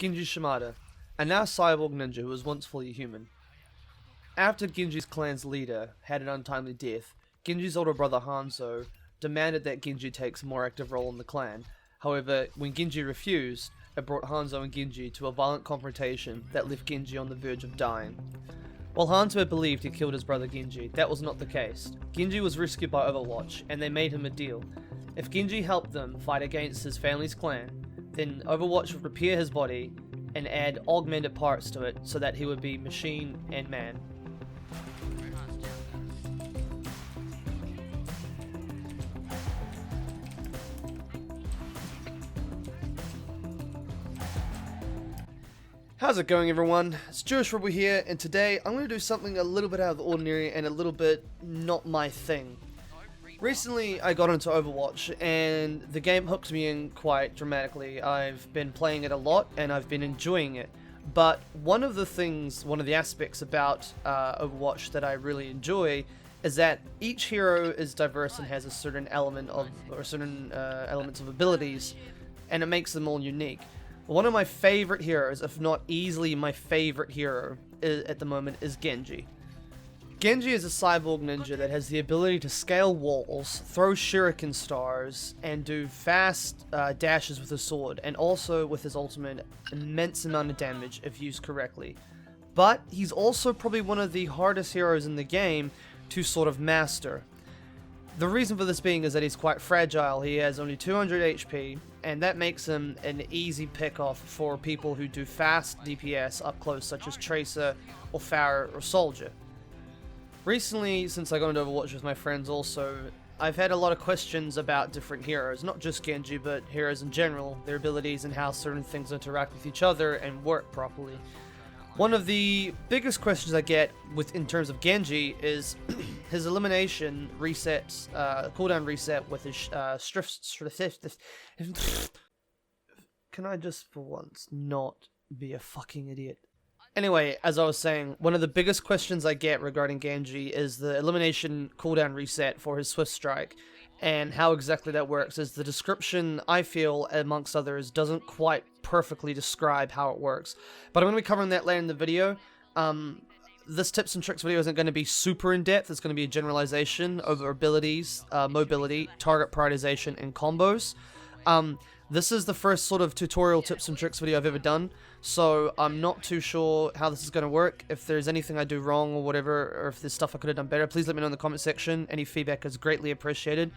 Genji Shimada, a now cyborg ninja who was once fully human. After Genji's clan's leader had an untimely death, Genji's older brother Hanzo demanded that Genji takes a more active role in the clan. However, when Genji refused, it brought Hanzo and Genji to a violent confrontation that left Genji on the verge of dying. While Hanzo had believed he killed his brother Genji, that was not the case. Genji was rescued by Overwatch, and they made him a deal. If Genji helped them fight against his family's clan, then Overwatch would repair his body and add augmented parts to it so that he would be machine and man. How's it going, everyone? It's Jewish Rebel here, and today I'm going to do something a little bit out of the ordinary and a little bit not my thing. Recently I got into Overwatch and the game hooked me in quite dramatically. I've been playing it a lot and I've been enjoying it. But one of the aspects about Overwatch that I really enjoy is that each hero is diverse and has a certain element of, or certain elements of abilities, and it makes them all unique. One of my favorite heroes, if not easily my favorite hero at the moment, is Genji. Genji is a cyborg ninja that has the ability to scale walls, throw shuriken stars, and do fast dashes with his sword, and also with his ultimate immense amount of damage if used correctly. But he's also probably one of the hardest heroes in the game to sort of master. The reason for this being is that he's quite fragile. He has only 200 HP, and that makes him an easy pick-off for people who do fast DPS up close, such as Tracer, or Pharah, or Soldier. Recently, since I got into Overwatch with my friends also, I've had a lot of questions about different heroes, not just Genji, but heroes in general, their abilities and how certain things interact with each other and work properly. One of the biggest questions I get in terms of Genji is his elimination resets, cooldown reset with his Can I just for once not be a fucking idiot? Anyway, as I was saying, one of the biggest questions I get regarding Genji is the elimination cooldown reset for his Swift Strike, and how exactly that works. Is the description, I feel, amongst others, doesn't quite perfectly describe how it works. But I'm going to be covering that later in the video. This tips and tricks video isn't going to be super in-depth. It's going to be a generalization over abilities, mobility, target prioritization, and combos. This is the first sort of tutorial tips and tricks video I've ever done, so I'm not too sure how this is going to work. If there's anything I do wrong or whatever, or if there's stuff I could have done better, please let me know in the comment section. Any feedback is greatly appreciated,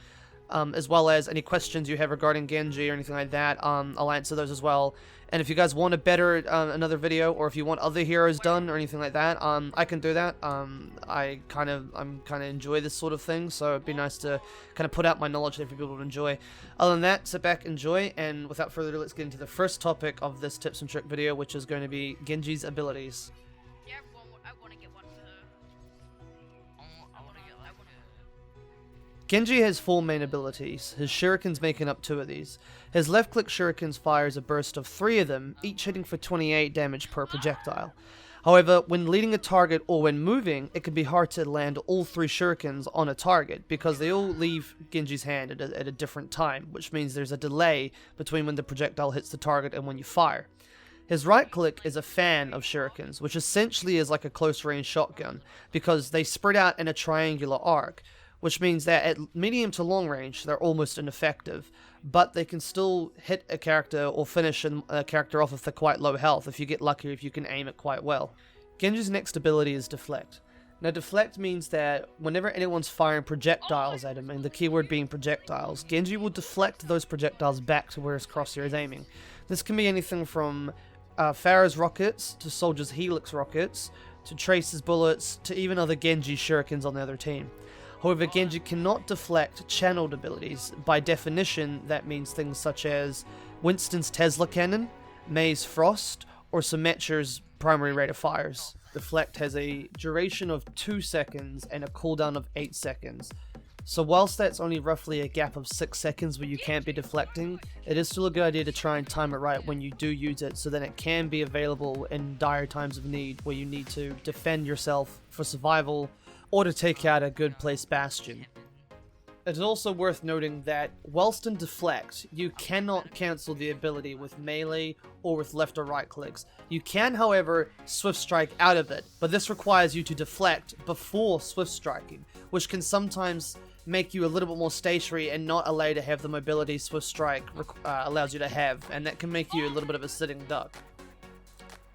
as well as any questions you have regarding Genji or anything like that. I'll answer those as well. And if you guys want a better another video, or if you want other heroes done or anything like that, I can do that. I'm kind of enjoy this sort of thing, so it'd be nice to kind of put out my knowledge there for people to enjoy. Other than that, sit back, enjoy, and without further ado, let's get into the first topic of this tips and trick video, which is going to be Genji's abilities. Yeah, I want to get one for her. Genji has 4 main abilities, his shurikens making up 2 of these. His left-click shurikens fires a burst of 3 of them, each hitting for 28 damage per projectile. However, when leading a target or when moving, it can be hard to land all 3 shurikens on a target, because they all leave Genji's hand at a different time, which means there's a delay between when the projectile hits the target and when you fire. His right-click is a fan of shurikens, which essentially is like a close-range shotgun, because they spread out in a triangular arc, which means that at medium to long range, they're almost ineffective, but they can still hit a character or finish a character off if they're quite low health, if you get lucky, if you can aim it quite well. Genji's next ability is Deflect. Now, Deflect means that whenever anyone's firing projectiles at him, and the keyword being projectiles, Genji will deflect those projectiles back to where his crosshair is aiming. This can be anything from Pharah's rockets, to Soldier's Helix rockets, to Tracer's bullets, to even other Genji shurikens on the other team. However, Genji cannot deflect channeled abilities. By definition, that means things such as Winston's Tesla Cannon, Mei's Frost, or Symmetra's primary rate of fires. Deflect has a duration of 2 seconds and a cooldown of 8 seconds. So whilst that's only roughly a gap of 6 seconds where you can't be deflecting, it is still a good idea to try and time it right when you do use it, so that it can be available in dire times of need where you need to defend yourself for survival, or to take out a good placed bastion. It is also worth noting that whilst in Deflect, you cannot cancel the ability with melee or with left or right clicks. You can, however, Swift Strike out of it, but this requires you to deflect before Swift Striking, which can sometimes make you a little bit more stationary and not allow you to have the mobility Swift Strike allows you to have, and that can make you a little bit of a sitting duck.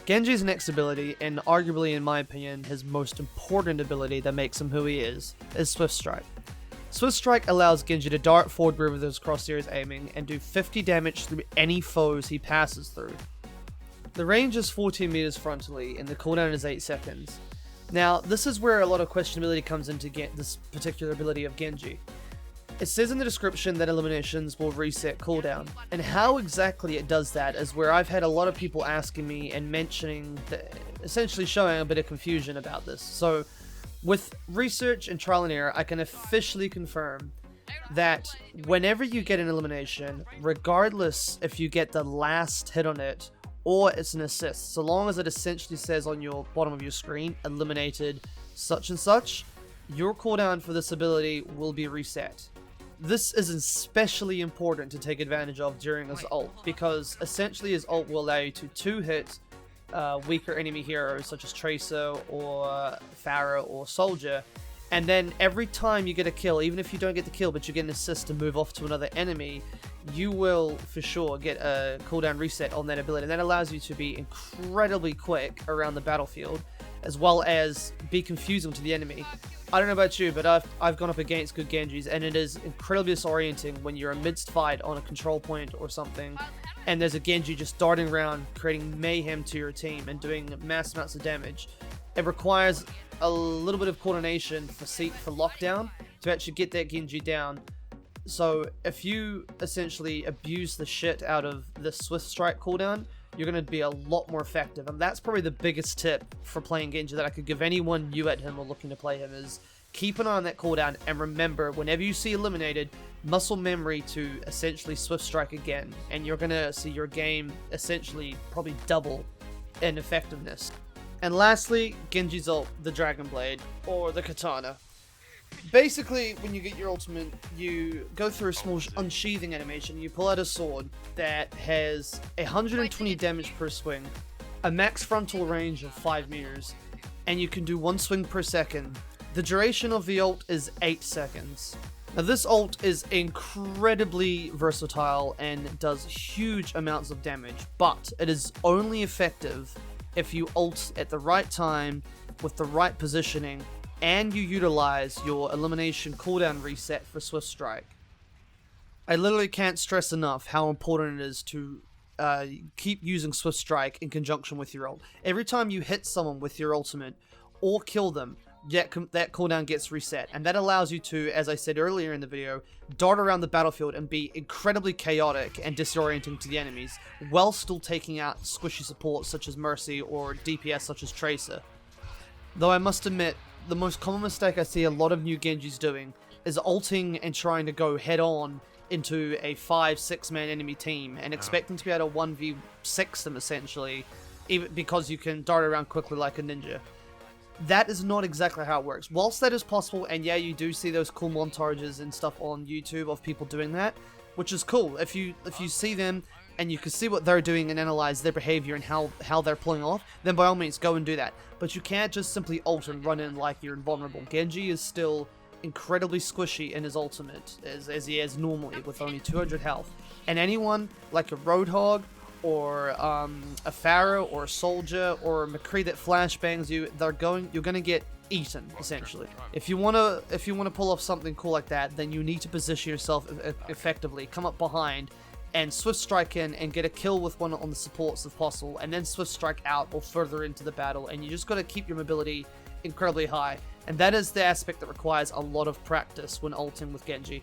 Genji's next ability, and arguably in my opinion his most important ability that makes him who he is Swift Strike. Swift Strike allows Genji to dart forward with his crosshairs aiming and do 50 damage through any foes he passes through. The range is 14 meters frontally and the cooldown is 8 seconds. Now, this is where a lot of questionability comes into this particular ability of Genji. It says in the description that eliminations will reset cooldown, and how exactly it does that is where I've had a lot of people asking me and mentioning, essentially showing a bit of confusion about this. So, with research and trial and error, I can officially confirm that whenever you get an elimination, regardless if you get the last hit on it or it's an assist, so long as it essentially says on your bottom of your screen, eliminated such and such, your cooldown for this ability will be reset. This is especially important to take advantage of during his ult, because essentially his ult will allow you to 2-hit weaker enemy heroes such as Tracer or Pharah or Soldier, and then every time you get a kill, even if you don't get the kill but you get an assist to move off to another enemy, you will for sure get a cooldown reset on that ability, and that allows you to be incredibly quick around the battlefield as well as be confusing to the enemy. I don't know about you, but I've gone up against good Genjis, and it is incredibly disorienting when you're amidst fight on a control point or something, and there's a Genji just darting around, creating mayhem to your team and doing mass amounts of damage. It requires a little bit of coordination for lockdown to actually get that Genji down. So if you essentially abuse the shit out of the Swift Strike cooldown, you're going to be a lot more effective, and that's probably the biggest tip for playing Genji that I could give anyone new at him or looking to play him, is keep an eye on that cooldown, and remember, whenever you see eliminated, muscle memory to essentially Swift Strike again, and you're going to see your game essentially probably double in effectiveness. And lastly, Genji's ult, the Dragon Blade, or the Katana. Basically, when you get your ultimate, you go through a small unsheathing animation, you pull out a sword that has 120 damage per swing, a max frontal range of 5 meters, and you can do 1 swing per second. The duration of the ult is 8 seconds. Now this ult is incredibly versatile and does huge amounts of damage, but it is only effective if you ult at the right time, with the right positioning, and you utilize your elimination cooldown reset for Swift Strike. I literally can't stress enough how important it is to keep using Swift Strike in conjunction with your ult. Every time you hit someone with your ultimate or kill them, that cooldown gets reset, and that allows you to, as I said earlier in the video, dart around the battlefield and be incredibly chaotic and disorienting to the enemies, while still taking out squishy supports such as Mercy or DPS such as Tracer. Though I must admit, the most common mistake I see a lot of new Genjis doing is ulting and trying to go head-on into a 5-6 man enemy team and expecting to be able to 1v6 them essentially, even because you can dart around quickly like a ninja. That is not exactly how it works. Whilst that is possible, and yeah, you do see those cool montages and stuff on YouTube of people doing that, which is cool. If you see them and you can see what they're doing and analyze their behavior and how they're pulling off, then by all means go and do that. But you can't just simply ult and run in like you're invulnerable. Genji is still incredibly squishy in his ultimate, as he is normally, with only 200 health. And anyone like a Roadhog or a Pharah or a Soldier or a McCree that flashbangs you, you're gonna get eaten essentially. If you wanna pull off something cool like that, then you need to position yourself effectively, come up behind, and Swift Strike in and get a kill with one on the supports if possible, and then Swift Strike out or further into the battle, and you just gotta keep your mobility incredibly high. And that is the aspect that requires a lot of practice when ulting with Genji.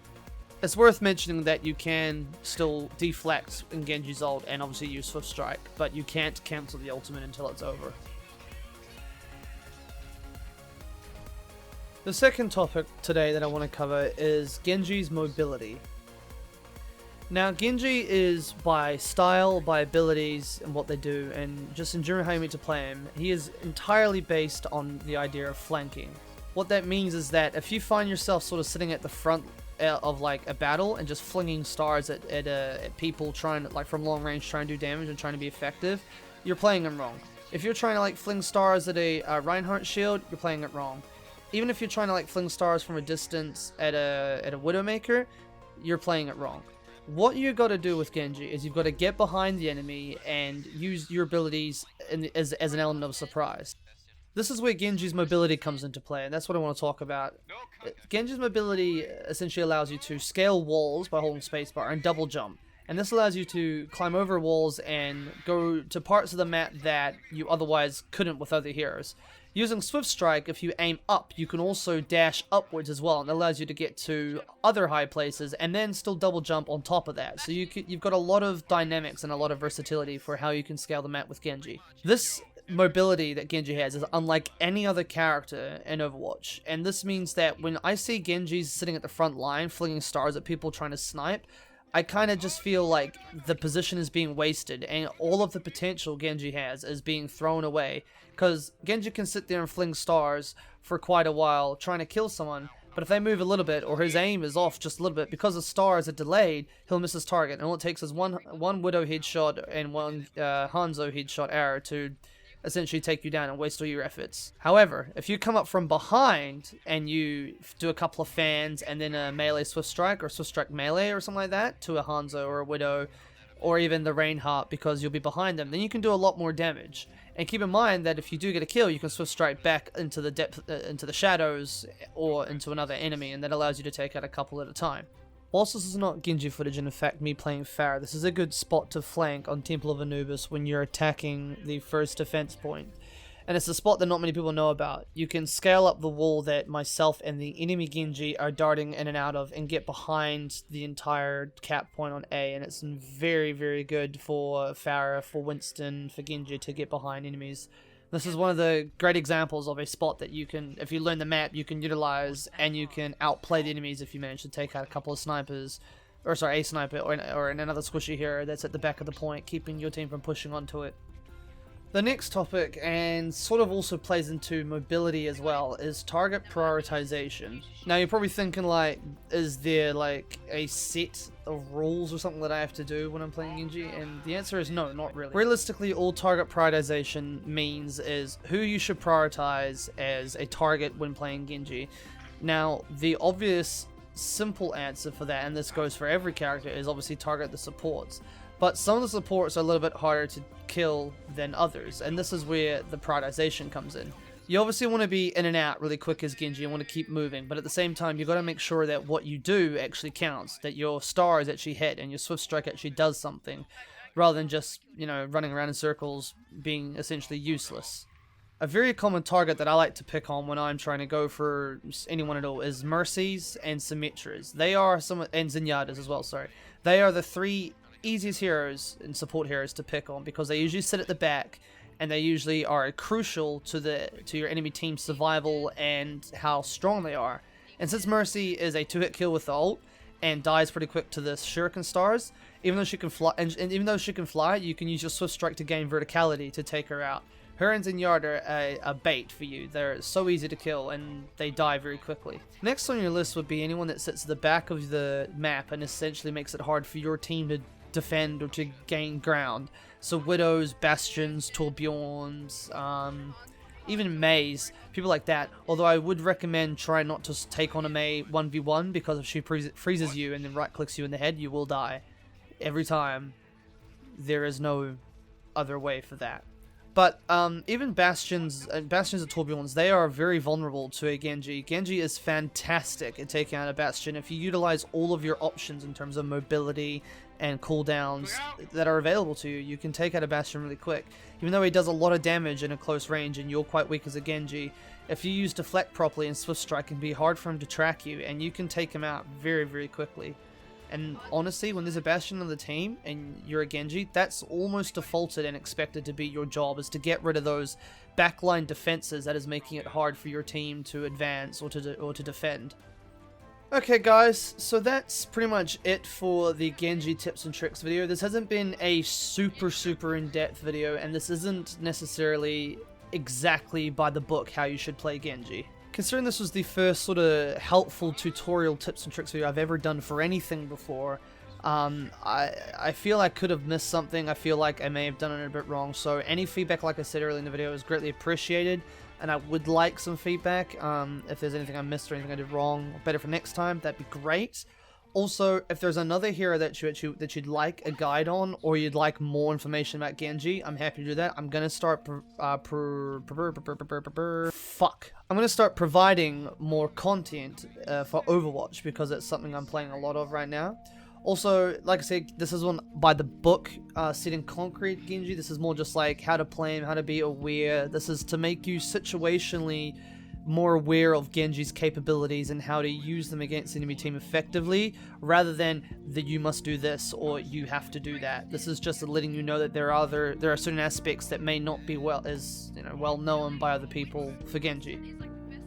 It's worth mentioning that you can still deflect in Genji's ult and obviously use Swift Strike, but you can't cancel the ultimate until it's over. The second topic today that I want to cover is Genji's mobility. Now, Genji is by style, by abilities, and what they do, and just in general how you need to play him, he is entirely based on the idea of flanking. What that means is that if you find yourself sort of sitting at the front of like a battle and just flinging stars at people trying to, like, from long range, trying to do damage and trying to be effective, you're playing them wrong. If you're trying to like fling stars at a Reinhardt shield, you're playing it wrong. Even if you're trying to like fling stars from a distance at a Widowmaker, you're playing it wrong. What you got to do with Genji is you've got to get behind the enemy and use your abilities as an element of surprise. This is where Genji's mobility comes into play, and that's what I want to talk about. Genji's mobility essentially allows you to scale walls by holding spacebar and double jump. And this allows you to climb over walls and go to parts of the map that you otherwise couldn't with other heroes. Using Swift Strike, if you aim up, you can also dash upwards as well, and it allows you to get to other high places and then still double jump on top of that. So you've got a lot of dynamics and a lot of versatility for how you can scale the map with Genji. This mobility that Genji has is unlike any other character in Overwatch, and this means that when I see Genji sitting at the front line flinging stars at people trying to snipe, I kind of just feel like the position is being wasted and all of the potential Genji has is being thrown away, because Genji can sit there and fling stars for quite a while trying to kill someone, but if they move a little bit or his aim is off just a little bit, because the stars are delayed, he'll miss his target, and all it takes is one Widow headshot and one Hanzo headshot arrow to essentially take you down and waste all your efforts. However, if you come up from behind and you do a couple of fans and then a melee Swift Strike or Swift Strike melee or something like that to a Hanzo or a Widow or even the Reinhardt, because you'll be behind them, then you can do a lot more damage. And keep in mind that if you do get a kill, you can Swift Strike back into the depth, into the shadows or into another enemy, and that allows you to take out a couple at a time. Whilst this is not Genji footage and in fact me playing Pharah, this is a good spot to flank on Temple of Anubis when you're attacking the first defense point. And it's a spot that not many people know about. You can scale up the wall that myself and the enemy Genji are darting in and out of and get behind the entire cap point on A, and it's very, very good for Pharah, for Winston, for Genji to get behind enemies. This is one of the great examples of a spot that you can, if you learn the map, you can utilize, and you can outplay the enemies if you manage to take out a couple of snipers, or sorry, a sniper, or another squishy hero that's at the back of the point, keeping your team from pushing onto it. The next topic, and sort of also plays into mobility as well, is target prioritization. Now you're probably thinking, like, is there like a set of rules or something that I have to do when I'm playing Genji? And the answer is no, not really. Realistically, all target prioritization means is who you should prioritize as a target when playing Genji. Now, the obvious simple answer for that, and this goes for every character, is obviously target the supports. But some of the supports are a little bit harder to kill than others, and this is where the prioritization comes in. You obviously want to be in and out really quick as Genji and want to keep moving, but at the same time, you've got to make sure that what you do actually counts, that your stars actually hit and your Swift Strike actually does something, rather than just, you know, running around in circles being essentially useless. A very common target that I like to pick on when I'm trying to go for anyone at all is Mercies and Symmetras. They are and Zenyatas as well, sorry. They are the three easiest heroes and support heroes to pick on, because they usually sit at the back and they usually are crucial to your enemy team's survival and how strong they are. And since Mercy is a 2-hit kill with the ult and dies pretty quick to the Shuriken stars, even though she can fly, and even though she can fly, you can use your Swift Strike to gain verticality to take her out. Her and Zenyatta are a bait for you. They're so easy to kill and they die very quickly. Next on your list would be anyone that sits at the back of the map and essentially makes it hard for your team to defend or to gain ground. So Widows, Bastions, Torbjorns, even Meis, people like that. Although I would recommend try not to take on a Mei 1v1, because if she freezes you and then right clicks you in the head, you will die. Every time. There is no other way for that. But even Bastions and Torbjorns, they are very vulnerable to a Genji. Genji is fantastic at taking out a Bastion if you utilize all of your options in terms of mobility and cooldowns that are available to you. You can take out a Bastion really quick. Even though he does a lot of damage in a close range and you're quite weak as a Genji, if you use Deflect properly and Swift Strike, it can be hard for him to track you, and you can take him out very, very quickly. And honestly, when there's a Bastion on the team and you're a Genji, that's almost defaulted and expected to be your job, is to get rid of those backline defenses that is making it hard for your team to advance or to defend. Okay guys, so that's pretty much it for the Genji tips and tricks video. This hasn't been a super in-depth video, and this isn't necessarily exactly by the book how you should play Genji. considering this was the first sort of helpful tutorial tips and tricks video I've ever done for anything before, I feel I could have missed something. I feel like I may have done it a bit wrong. So any feedback, like I said earlier in the video, is greatly appreciated. And I would like some feedback. If there's anything I missed or anything I did wrong, or better for next time, that'd be great. Also, if there's another hero that you'd like a guide on, or you'd like more information about Genji, I'm happy to do that. I'm gonna start I'm gonna start providing more content for Overwatch, because it's something I'm playing a lot of right now. Also, like I said, this is one by the book, set in concrete Genji. This is more just like how to play him, how to be aware. This is to make you situationally more aware of Genji's capabilities and how to use them against the enemy team effectively, rather than that you must do this or you have to do that. This is just letting you know that there are certain aspects that may not be well known by other people for Genji.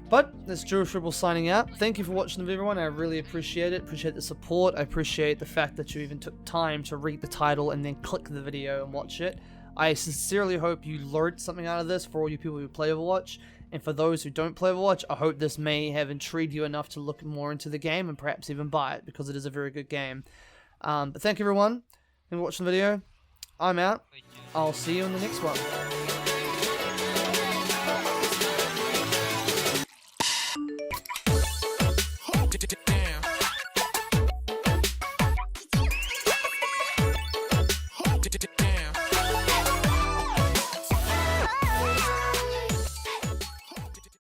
But this Jewish Rebel signing out. Thank you for watching the video, everyone. I really appreciate it. Appreciate the support. I appreciate the fact that you even took time to read the title and then click the video and watch it. I sincerely hope you learned something out of this for all you people who play Overwatch. And for those who don't play Overwatch, I hope this may have intrigued you enough to look more into the game and perhaps even buy it, because it is a very good game. But thank you, everyone. Thank you for watching the video. I'm out. I'll see you in the next one.